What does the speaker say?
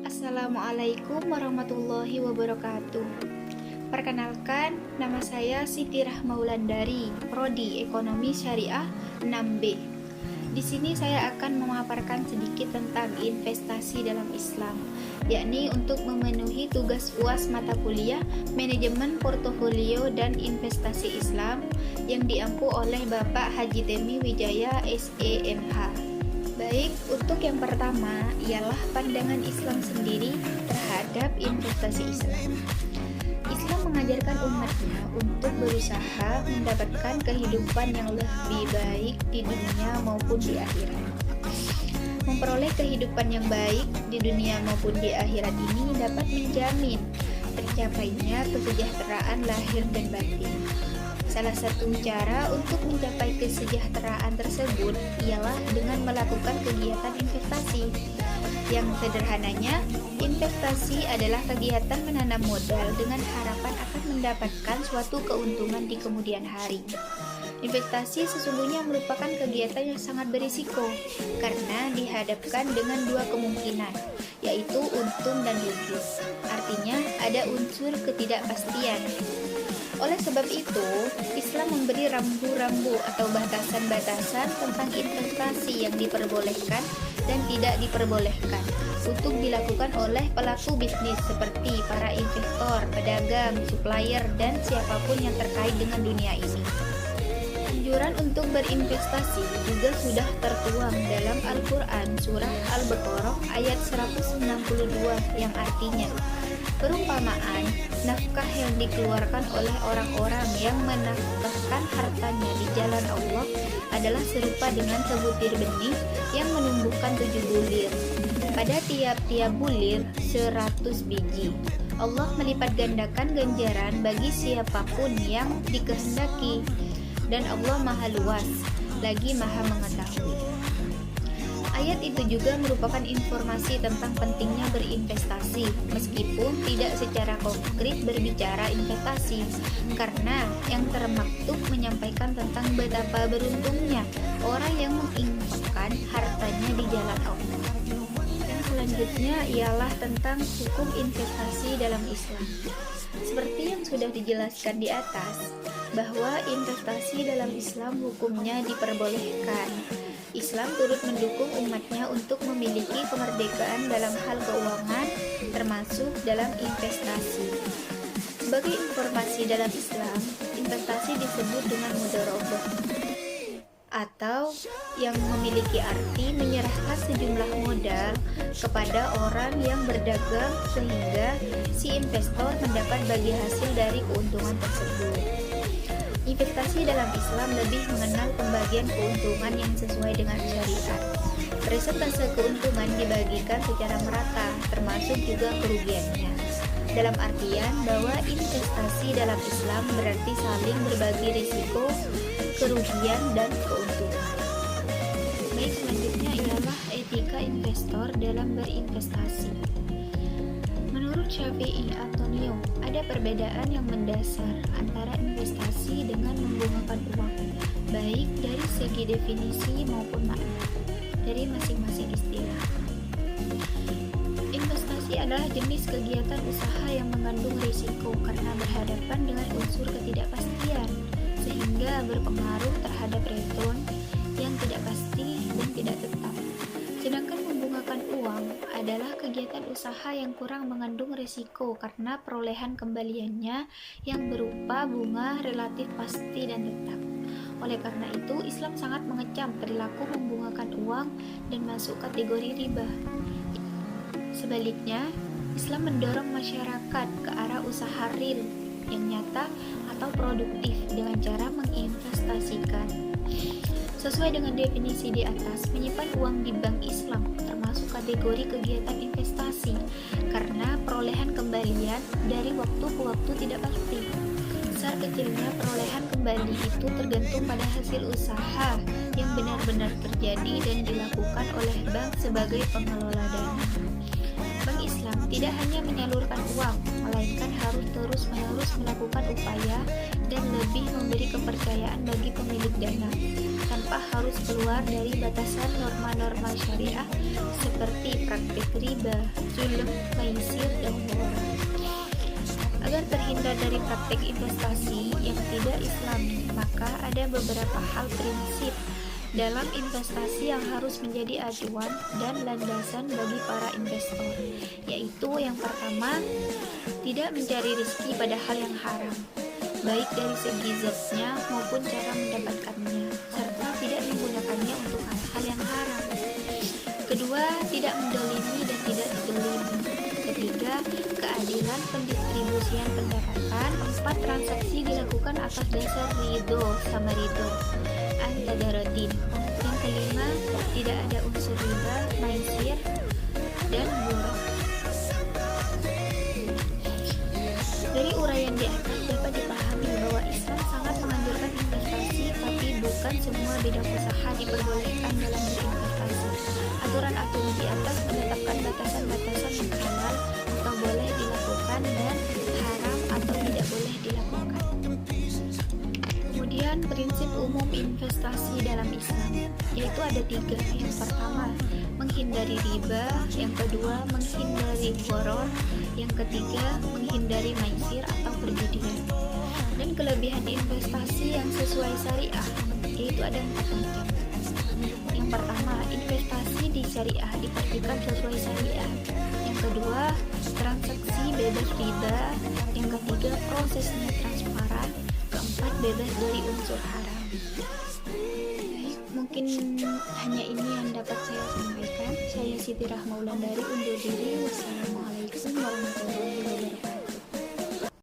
Assalamualaikum warahmatullahi wabarakatuh. Perkenalkan, nama saya Siti Rahmaulandari, Prodi Ekonomi Syariah 6B. Di sini saya akan memaparkan sedikit tentang investasi dalam Islam, yakni untuk memenuhi tugas UAS mata kuliah Manajemen Portofolio dan Investasi Islam yang diampu oleh Bapak Haji Temi Wijaya SEMH. Baik, untuk yang pertama ialah pandangan Islam sendiri terhadap investasi Islam. Islam mengajarkan umatnya untuk berusaha mendapatkan kehidupan yang lebih baik di dunia maupun di akhirat. Memperoleh kehidupan yang baik di dunia maupun di akhirat ini dapat menjamin tercapainya kesejahteraan lahir dan batin. Salah satu cara untuk mencapai kesejahteraan tersebut ialah dengan melakukan kegiatan investasi. Yang sederhananya, investasi adalah kegiatan menanam modal dengan harapan akan mendapatkan suatu keuntungan di kemudian hari. Investasi sesungguhnya merupakan kegiatan yang sangat berisiko karena dihadapkan dengan dua kemungkinan, yaitu untung dan rugi. Artinya, ada unsur ketidakpastian. Oleh sebab itu, Islam memberi rambu-rambu atau batasan-batasan tentang investasi yang diperbolehkan dan tidak diperbolehkan untuk dilakukan oleh pelaku bisnis seperti para investor, pedagang, supplier, dan siapapun yang terkait dengan dunia ini. Anjuran untuk berinvestasi juga sudah tertuang dalam Al-Quran surah Al-Baqarah ayat 192 yang artinya, perumpamaan nafkah yang dikeluarkan oleh orang-orang yang menafkahkan hartanya di jalan Allah adalah serupa dengan sebutir benih yang menumbuhkan 7 bulir. Pada tiap-tiap bulir 100 biji. Allah melipat gandakan ganjaran bagi siapapun yang dikehendaki. Dan Allah Maha Luas, lagi Maha Mengetahui. Ayat itu juga merupakan informasi tentang pentingnya berinvestasi, meskipun tidak secara konkret berbicara investasi, karena yang termaktub menyampaikan tentang betapa beruntungnya orang yang menginfakkan hartanya di jalan Allah. Yang selanjutnya ialah tentang hukum investasi dalam Islam. Seperti yang sudah dijelaskan di atas, bahwa investasi dalam Islam hukumnya diperbolehkan. Islam turut mendukung umatnya untuk memiliki kemerdekaan dalam hal keuangan, termasuk dalam investasi. Sebagai informasi dalam Islam, investasi disebut dengan mudharabah, atau yang memiliki arti menyerahkan sejumlah modal kepada orang yang berdagang sehingga si investor mendapat bagi hasil dari keuntungan tersebut. Investasi dalam Islam lebih mengenal pembagian keuntungan yang sesuai dengan syariat. Persentase keuntungan dibagikan secara merata, termasuk juga kerugiannya. Dalam artian bahwa investasi dalam Islam berarti saling berbagi risiko, kerugian, dan keuntungan. Baik, selanjutnya ialah etika investor dalam berinvestasi. Menurut Syafi'i Antonio, ada perbedaan yang mendasar antara investasi dengan membungkakan uang, baik dari segi definisi maupun makna dari masing-masing istilah. Investasi adalah jenis kegiatan usaha yang mengandung risiko karena berhadapan dengan unsur ketidakpastian, sehingga berpengaruh terhadap return yang tidak pasti dan tidak tetap. Sedangkan membungkakan uang adalah kegiatan usaha yang kurang mengandung risiko karena perolehan kembaliannya yang berupa bunga relatif pasti dan tetap. Oleh karena itu, Islam sangat mengecam perilaku membungkakan uang dan masuk kategori riba. Sebaliknya, Islam mendorong masyarakat ke arah usaha real yang nyata atau produktif dengan cara menginvestasikan. Sesuai dengan definisi di atas, menyimpan uang di bank Islam termasuk kategori kegiatan investasi karena perolehan kembalian dari waktu ke waktu tidak pasti. Besar kecilnya perolehan kembali itu tergantung pada hasil usaha yang benar-benar terjadi dan dilakukan oleh bank sebagai pengelola dana. Bank Islam tidak hanya menyalurkan uang, melainkan harus terus-menerus melakukan upaya dan lebih memberi kepercayaan bagi pemilik dana. tanpa harus keluar dari batasan norma-norma syariah seperti praktik riba, zulm, maisir, dan ghuror. Agar terhindar dari praktik investasi yang tidak islami, maka ada beberapa hal prinsip dalam investasi yang harus menjadi acuan dan landasan bagi para investor, yaitu yang pertama, tidak mencari rezeki pada hal yang haram, baik dari segi zatnya maupun cara mendapatkannya, serta tidak menggunakannya untuk hal-hal yang haram. Kedua, tidak mendolimi dan tidak didolimi. Ketiga, keadilan pendistribusian pendapatan. Empat, transaksi dilakukan atas dasar ridho sama ridho, antadarotin. Yang kelima, tidak ada unsur riba, maisir, dan ghuror. Dari uraian di atas dapat dipahami bahwa Islam sangat menganjurkan investasi, tapi bukan semua bidang usaha diperbolehkan dalam berinvestasi. Aturan-aturan di atas menetapkan batasan-batasan yang halal atau boleh dilakukan dan haram atau tidak boleh dilakukan. Kemudian prinsip umum investasi dalam Islam, yaitu ada 3. Yang pertama, menghindari riba. Yang kedua, menghindari ghuror. Yang ketiga, menghindari maisir atau perjudian. Dan kelebihan investasi yang sesuai syariah, yaitu ada 4 macam. Yang pertama, investasi di syariah dipastikan sesuai syariah. Yang kedua, transaksi bebas riba. Yang ketiga, prosesnya transparan. Keempat, bebas dari unsur haram. Baik, mungkin hanya ini yang dapat saya sampaikan. Saya Siti Rahma Wulandari undur diri. Wassalamualaikum warahmatullahi wabarakatuh.